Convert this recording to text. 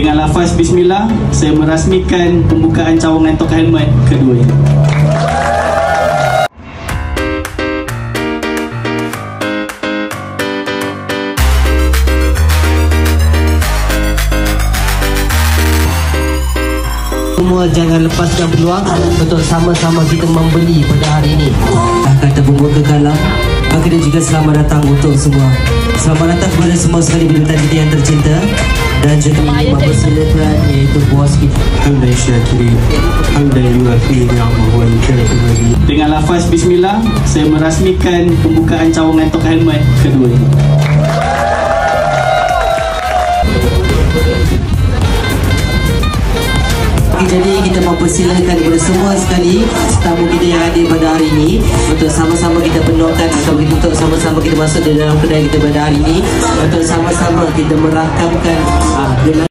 Dengan lafaz bismillah, saya merasmikan pembukaan cawangan Tok Helmet kedua ini. Semua jangan lepaskan peluang untuk sama-sama kita membeli pada hari ini. Kata pembuka kekalan, kita juga selamat datang untuk semua. Selamat datang kepada semua sekali bintang kita yang tercinta. Dan juga ingin mempersilakan iaitu bos kita. Hamdan syakirin, hamdan yuafi ni'amahu wa yukafi. Dengan lafaz bismillah, saya merasmikan pembukaan cawangan Tok Helmet kedua ini. Jadi kita mempersilakan kepada semua sekali tamu kita yang hadir pada hari ini untuk sama-sama kita penuhkan atau untuk sama-sama kita masuk di dalam kedai kita pada hari ini untuk sama-sama kita merakamkan